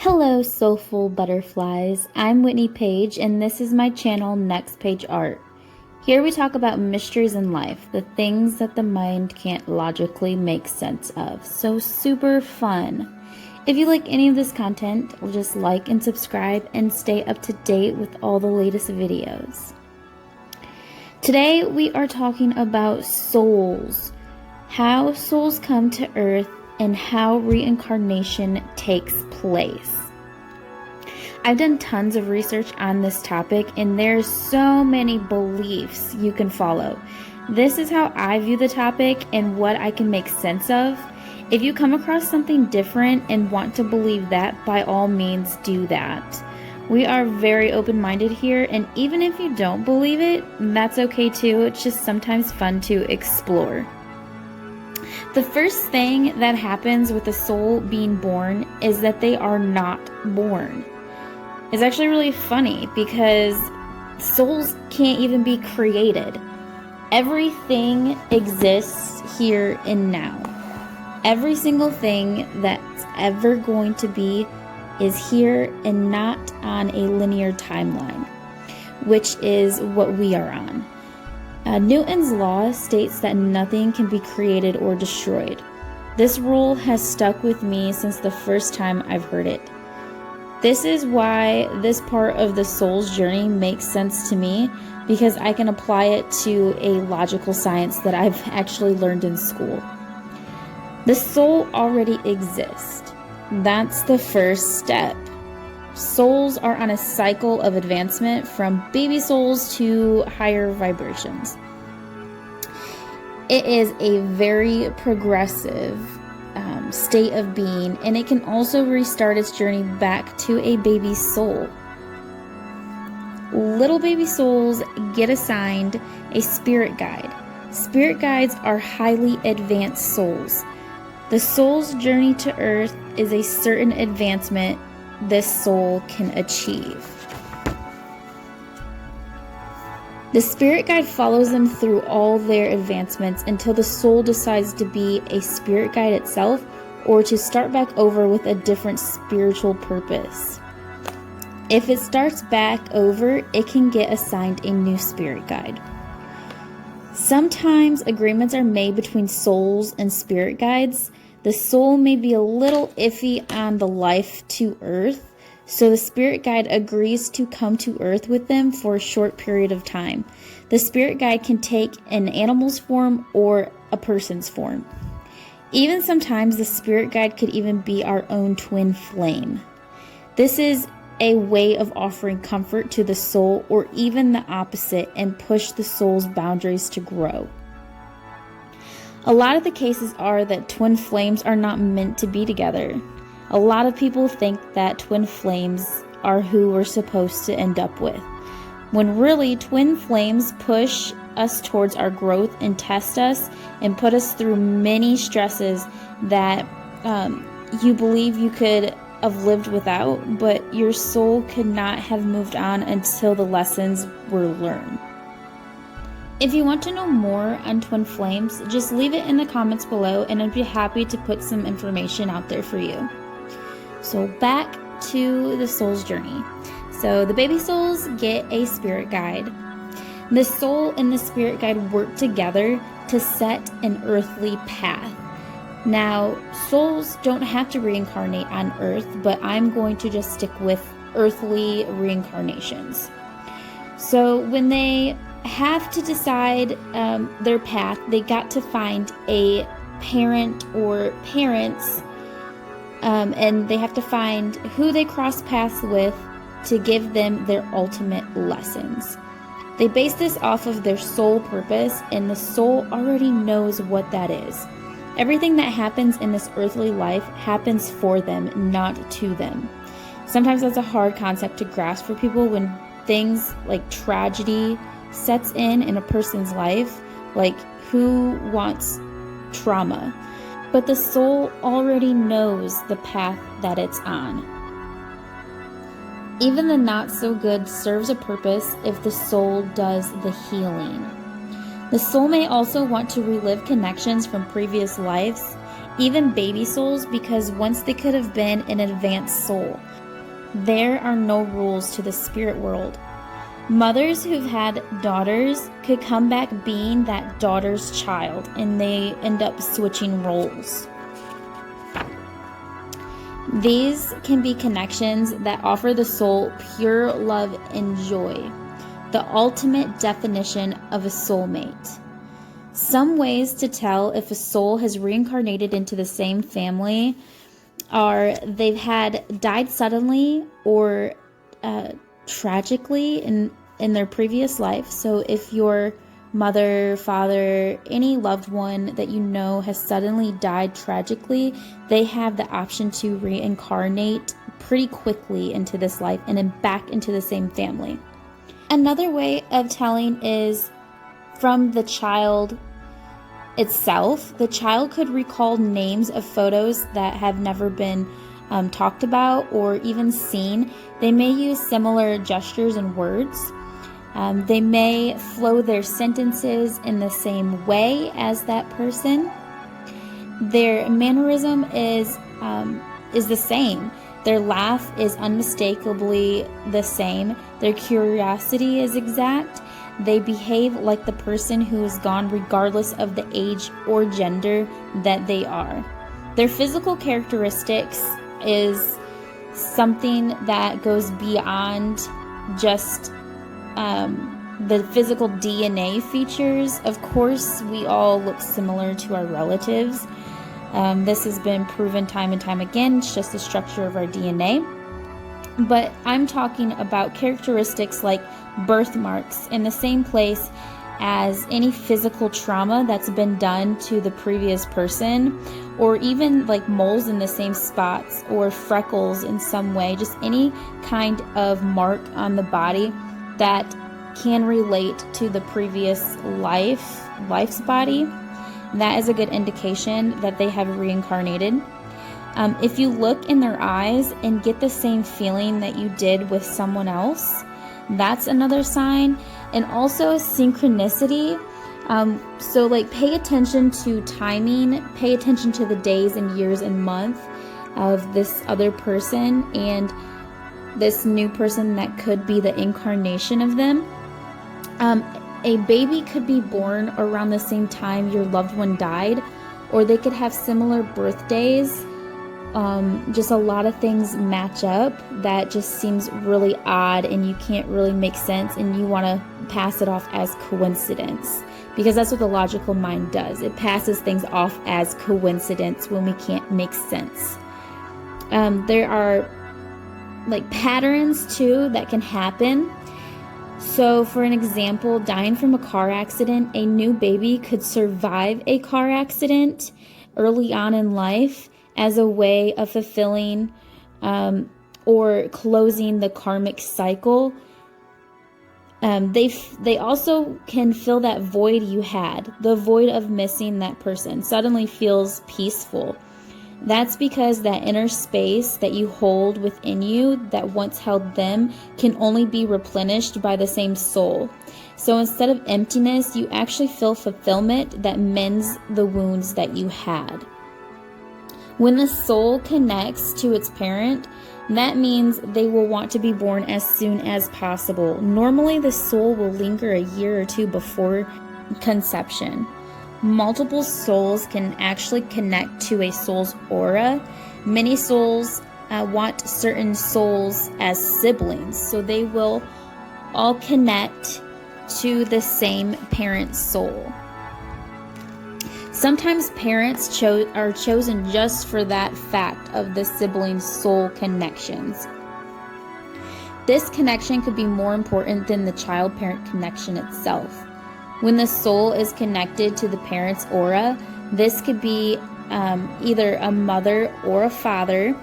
Hello, soulful butterflies. I'm Whitney Page, and this is my channel, Next Page Art. Here we talk about mysteries in life, the things that the mind can't logically make sense of. So super fun. If you like any of this content, just like and subscribe and stay up to date with all the latest videos. Today we are talking about souls, how souls come to Earth, and how reincarnation takes place. I've done tons of research on this topic, and there's so many beliefs you can follow. This is how I view the topic and what I can make sense of. If you come across something different and want to believe that, by all means do that. We are very open-minded here, and even if you don't believe it, that's okay too. It's just sometimes fun to explore. The first thing that happens with a soul being born is that they are not born. It's actually really funny because souls can't even be created. Everything exists here and now. Every single thing that's ever going to be is here and not on a linear timeline, which is what we are on. Newton's law states that nothing can be created or destroyed. This rule has stuck with me since the first time I've heard it. This is why this part of the soul's journey makes sense to me, because I can apply it to a logical science that I've actually learned in school. The soul already exists. That's the first step. Souls are on a cycle of advancement from baby souls to higher vibrations. It is a very progressive state of being, and it can also restart its journey back to a baby soul. Little baby souls get assigned a spirit guide. Spirit guides are highly advanced souls. The soul's journey to Earth is a certain advancement this soul can achieve. The spirit guide follows them through all their advancements until the soul decides to be a spirit guide itself or to start back over with a different spiritual purpose. If it starts back over, it can get assigned a new spirit guide. Sometimes agreements are made between souls and spirit guides. The soul may be a little iffy on the life to Earth, so the spirit guide agrees to come to Earth with them for a short period of time. The spirit guide can take an animal's form or a person's form. Even sometimes the spirit guide could even be our own twin flame. This is a way of offering comfort to the soul, or even the opposite, and push the soul's boundaries to grow. A lot of the cases are that twin flames are not meant to be together. A lot of people think that twin flames are who we're supposed to end up with, when really twin flames push us towards our growth and test us and put us through many stresses that you believe you could have lived without, but your soul could not have moved on until the lessons were learned. If you want to know more on twin flames, just leave it in the comments below and I'd be happy to put some information out there for you. So back to the soul's journey. So the baby souls get a spirit guide. The soul and the spirit guide work together to set an earthly path. Now, souls don't have to reincarnate on Earth, but I'm going to just stick with earthly reincarnations. So when they have to decide their path, they got to find a parent or parents, and they have to find who they cross paths with to give them their ultimate lessons. They base this off of their soul purpose, and the soul already knows what that is. Everything that happens in this earthly life happens for them, not to them. Sometimes that's a hard concept to grasp for people when things like tragedy sets in a person's life. Like, who wants trauma? But the soul already knows the path that it's on. Even the not so good serves a purpose if the soul does the healing. The soul may also want to relive connections from previous lives even baby souls, because once they could have been an advanced soul. There are no rules to the spirit world. Mothers who've had daughters could come back being that daughter's child, and they end up switching roles. These can be connections that offer the soul pure love and joy, the ultimate definition of a soulmate. Some ways to tell if a soul has reincarnated into the same family are they've died suddenly or tragically in their previous life. So if your mother, father, any loved one that you know has suddenly died tragically, they have the option to reincarnate pretty quickly into this life and then back into the same family. Another way of telling is from the child itself. The child could recall names of photos that have never been talked about or even seen. They may use similar gestures and words. They may flow their sentences in the same way as that person. Their mannerism is the same. Their laugh is unmistakably the same. Their curiosity is exact. They behave like the person who is gone regardless of the age or gender that they are. Their physical characteristics is something that goes beyond just the physical DNA features. Of course, we all look similar to our relatives. This has been proven time and time again. It's just the structure of our DNA. But I'm talking about characteristics like birthmarks in the same place as any physical trauma that's been done to the previous person, or even like moles in the same spots or freckles in some way, just any kind of mark on the body that can relate to the previous life's body. That is a good indication that they have reincarnated. If you look in their eyes and get the same feeling that you did with someone else, that's another sign. And also synchronicity. So like pay attention to timing, pay attention to the days and years and month of this other person and this new person that could be the incarnation of them. A baby could be born around the same time your loved one died, or they could have similar birthdays. Just a lot of things match up that just seems really odd and you can't really make sense, and you want to pass it off as coincidence, because that's what the logical mind does. It passes things off as coincidence when we can't make sense. There are like patterns too that can happen. So for an example, dying from a car accident, a new baby could survive a car accident early on in life as a way of fulfilling or closing the karmic cycle. They also can fill that void you had, the void of missing that person, suddenly feels peaceful. That's because that inner space that you hold within you that once held them can only be replenished by the same soul. So instead of emptiness, you actually feel fulfillment that mends the wounds that you had. When the soul connects to its parent, that means they will want to be born as soon as possible. Normally, the soul will linger a year or two before conception. Multiple souls can actually connect to a soul's aura. Many souls want certain souls as siblings, so they will all connect to the same parent soul. Sometimes parents are chosen just for that fact of the sibling soul connections. This connection could be more important than the child-parent connection itself. When the soul is connected to the parent's aura, this could be either a mother or a father.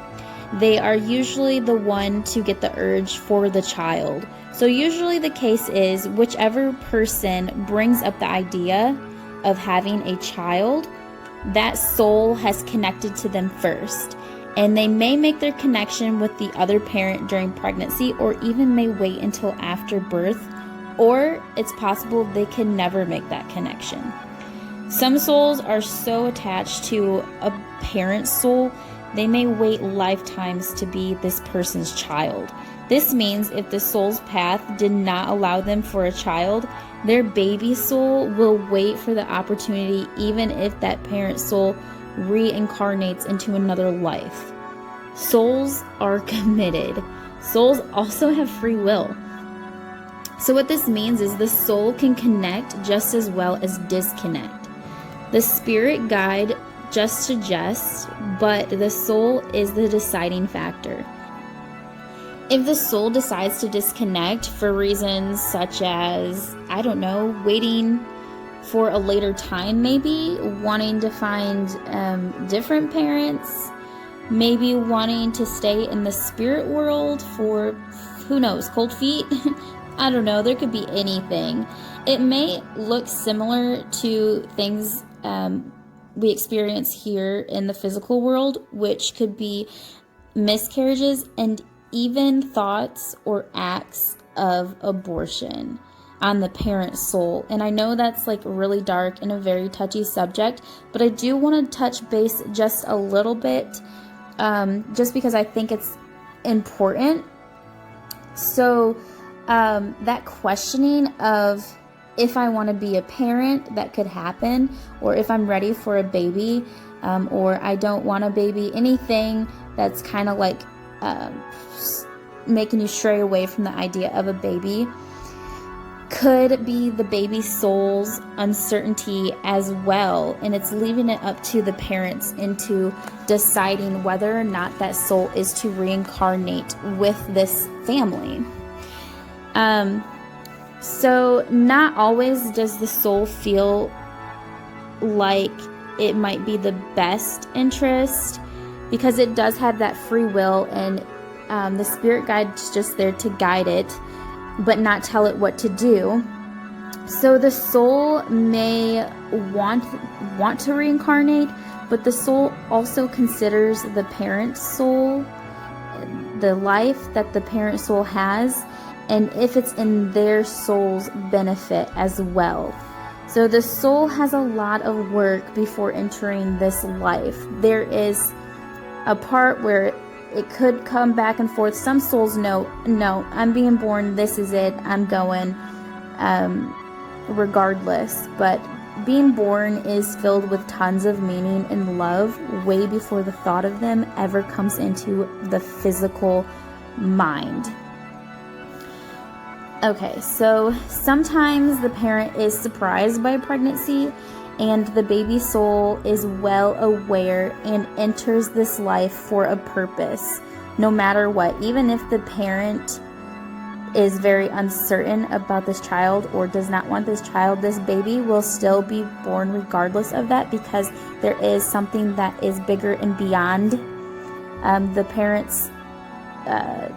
They are usually the one to get the urge for the child. So usually the case is whichever person brings up the idea of having a child, that soul has connected to them first. And they may make their connection with the other parent during pregnancy, or even may wait until after birth, or it's possible they can never make that connection. Some souls are so attached to a parent's soul, they may wait lifetimes to be this person's child. This means if the soul's path did not allow them for a child, their baby soul will wait for the opportunity even if that parent soul reincarnates into another life. Souls are committed. Souls also have free will. So what this means is the soul can connect just as well as disconnect. The spirit guide just suggests, but the soul is the deciding factor. If the soul decides to disconnect for reasons such as, I don't know, waiting for a later time maybe, wanting to find different parents, maybe wanting to stay in the spirit world for, who knows, cold feet? I don't know, there could be anything. It may look similar to things we experience here in the physical world, which could be miscarriages and even thoughts or acts of abortion on the parent soul. And I know that's like really dark and a very touchy subject, but I do want to touch base just a little bit, just because I think it's important. So that questioning of if I want to be a parent, that could happen, or if I'm ready for a baby, or I don't want a baby, anything that's kind of like making you stray away from the idea of a baby, could be the baby soul's uncertainty as well, and it's leaving it up to the parents into deciding whether or not that soul is to reincarnate with this family. So not always does the soul feel like it might be the best interest, because it does have that free will, and the spirit guide's just there to guide it, but not tell it what to do. So the soul may want to reincarnate, but the soul also considers the parent soul, the life that the parent soul has, and if it's in their soul's benefit as well. So the soul has a lot of work before entering this life. There is a part where it could come back and forth. Some souls know, no, I'm being born, this is it, I'm going, regardless. But being born is filled with tons of meaning and love way before the thought of them ever comes into the physical mind. Okay, so sometimes the parent is surprised by pregnancy, and the baby soul is well aware and enters this life for a purpose, no matter what. Even if the parent is very uncertain about this child or does not want this child, this baby will still be born regardless of that, because there is something that is bigger and beyond the parent's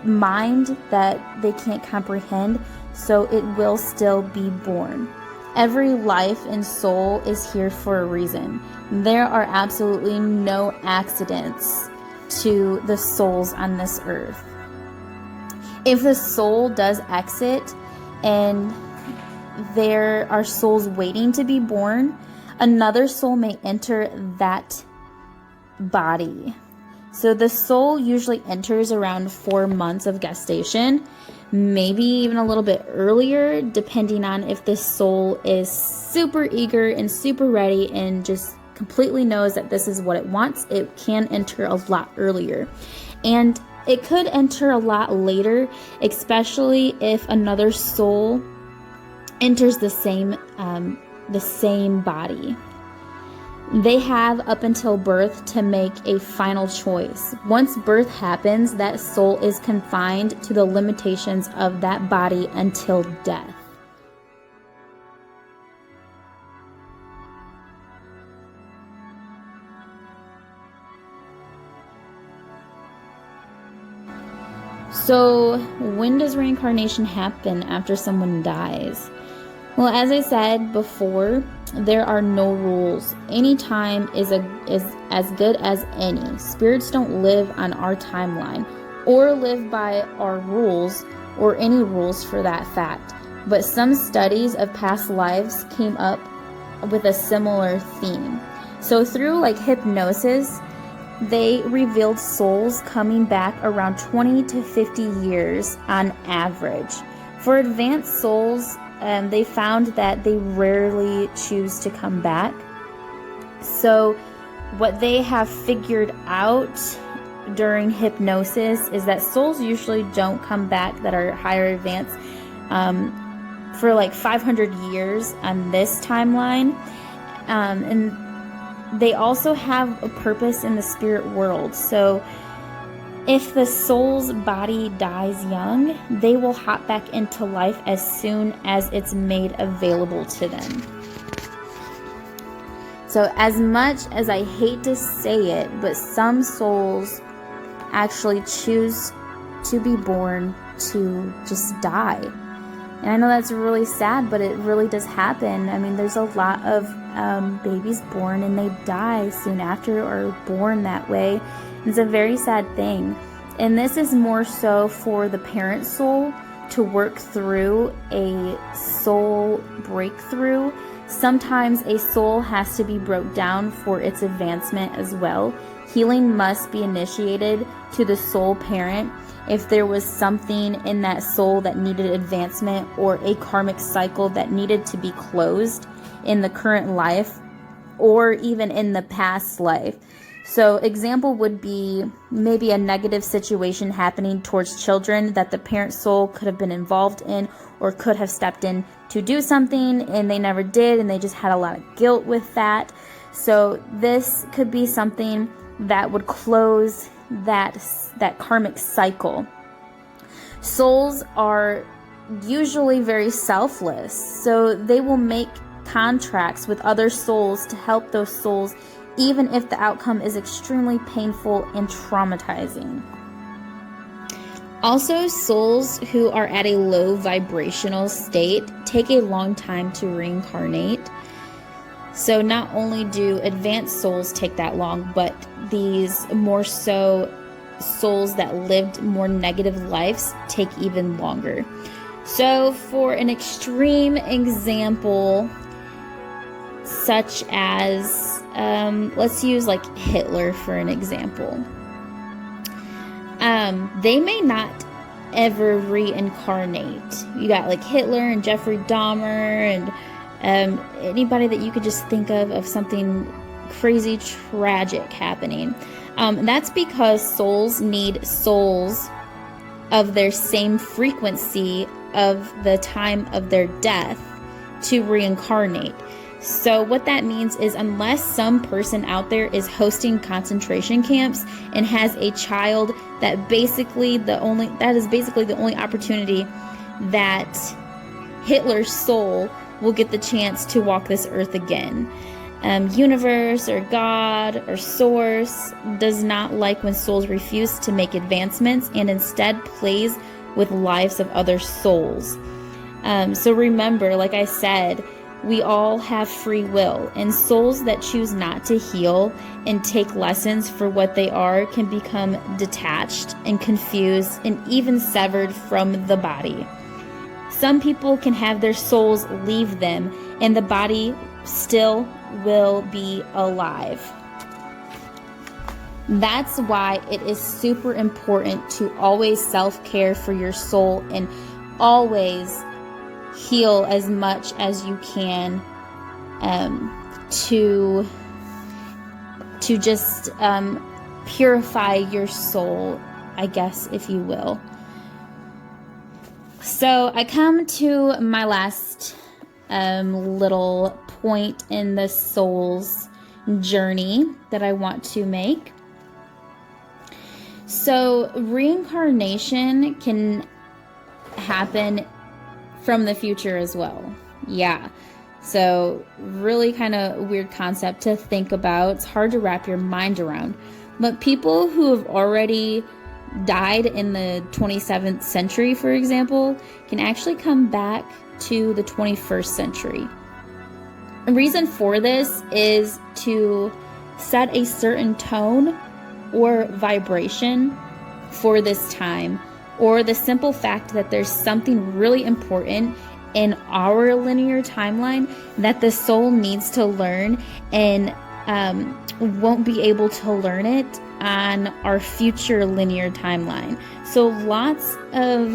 mind that they can't comprehend. So it will still be born. Every life and soul is here for a reason. There are absolutely no accidents to the souls on this earth. If the soul does exit and there are souls waiting to be born, another soul may enter that body. So the soul usually enters around 4 months of gestation, maybe even a little bit earlier, depending on if this soul is super eager and super ready and just completely knows that this is what it wants. It can enter a lot earlier, and it could enter a lot later, especially if another soul enters the same body. They have up until birth to make a final choice. Once birth happens, that soul is confined to the limitations of that body until death. So, when does reincarnation happen after someone dies? Well, as I said before, there are no rules. Any time is as good as any. Spirits don't live on our timeline or live by our rules, or any rules for that fact. But some studies of past lives came up with a similar theme. So through like hypnosis, they revealed souls coming back around 20 to 50 years on average. For advanced souls, they found that they rarely choose to come back. So what they have figured out during hypnosis is that souls usually don't come back that are higher advanced for like 500 years on this timeline. And they also have a purpose in the spirit world. So if the soul's body dies young, they will hop back into life as soon as it's made available to them. So as much as I hate to say it, but some souls actually choose to be born to just die. And I know that's really sad, but it really does happen. I mean, there's a lot of babies born and they die soon after or born that way. It's a very sad thing. And this is more so for the parent soul to work through a soul breakthrough. Sometimes a soul has to be broke down for its advancement as well. Healing must be initiated to the soul parent if there was something in that soul that needed advancement or a karmic cycle that needed to be closed in the current life or even in the past life. So example would be maybe a negative situation happening towards children that the parent soul could have been involved in or could have stepped in to do something and they never did and they just had a lot of guilt with that. So this could be something that would close that karmic cycle. Souls are usually very selfless, so they will make contracts with other souls to help those souls even if the outcome is extremely painful and traumatizing. Also, souls who are at a low vibrational state take a long time to reincarnate. So not only do advanced souls take that long, but these more so souls that lived more negative lives take even longer. So for an extreme example, such as, let's use like Hitler for an example. They may not ever reincarnate. You got like Hitler and Jeffrey Dahmer and anybody that you could just think of something crazy tragic happening. That's because souls need souls of their same frequency of the time of their death to reincarnate. So what that means is unless some person out there is hosting concentration camps and has a child that is basically the only opportunity that Hitler's soul will get the chance to walk this earth again. Universe or God or source does not like when souls refuse to make advancements and instead plays with lives of other souls. So remember, like I said, we all have free will, and souls that choose not to heal and take lessons for what they are can become detached and confused and even severed from the body. Some people can have their souls leave them and the body still will be alive. That's why it is super important to always self-care for your soul and always heal as much as you can to just purify your soul, I guess, if you will. So I come to my last little point in the soul's journey that I want to make. So reincarnation can happen from the future as well. Yeah. So really kind of weird concept to think about. It's hard to wrap your mind around. But people who have already died in the 27th century, for example, can actually come back to the 21st century. The reason for this is to set a certain tone or vibration for this time, or the simple fact that there's something really important in our linear timeline that the soul needs to learn and won't be able to learn it on our future linear timeline. So lots of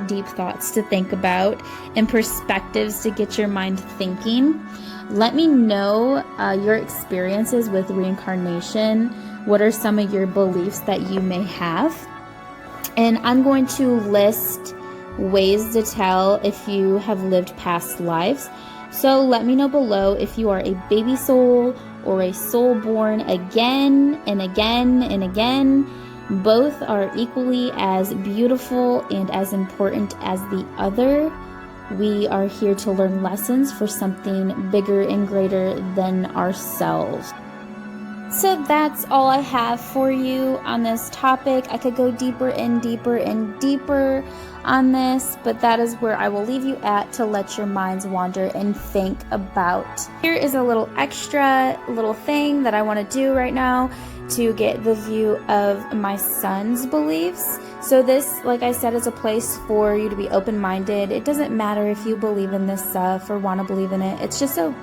deep thoughts to think about and perspectives to get your mind thinking. Let me know your experiences with reincarnation. What are some of your beliefs that you may have? And I'm going to list ways to tell if you have lived past lives. So let me know below if you are a baby soul or a soul born again and again and again. Both are equally as beautiful and as important as the other. We are here to learn lessons for something bigger and greater than ourselves. So that's all I have for you on this topic. I could go deeper and deeper and deeper on this, but that is where I will leave you at to let your minds wander and think about. Here is a little extra little thing that I want to do right now to get the view of my son's beliefs. So this, like I said, is a place for you to be open-minded. It doesn't matter if you believe in this stuff or want to believe in it. It's just a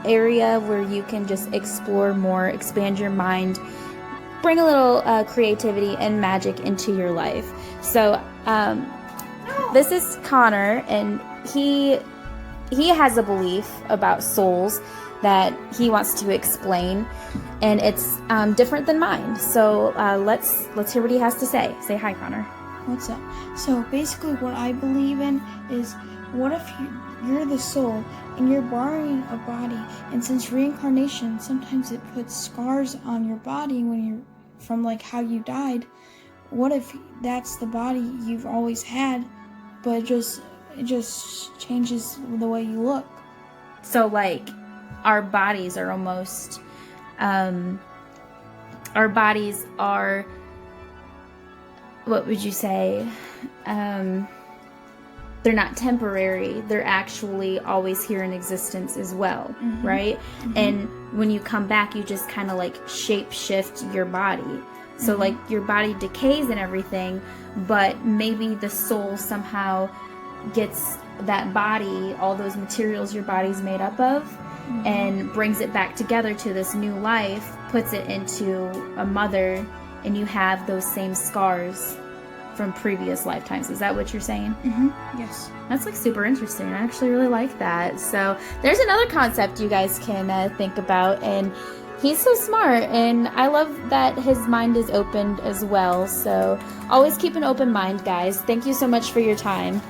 area where you can just explore more, expand your mind, bring a little creativity and magic into your life. So this is Connor, and he has a belief about souls that he wants to explain, and it's different than mine. So let's hear what he has to say. Say hi, Connor. What's up? So basically what I believe in is, what if you're the soul and you're borrowing a body, and since reincarnation, sometimes it puts scars on your body when you're from like how you died. What if that's the body you've always had, but it just changes the way you look? So like our bodies are almost what would you say, they're not temporary, they're actually always here in existence as well, right? And when you come back, you just kind of like shape shift your body. So like your body decays and everything, but maybe the soul somehow gets that body, all those materials your body's made up of, and brings it back together to this new life, puts it into a mother, and you have those same scars from previous lifetimes. Is that what you're saying? Yes. That's like super interesting. I actually really like that. So there's another concept you guys can think about, and he's so smart, and I love that his mind is opened as well. So always keep an open mind, guys. Thank you so much for your time.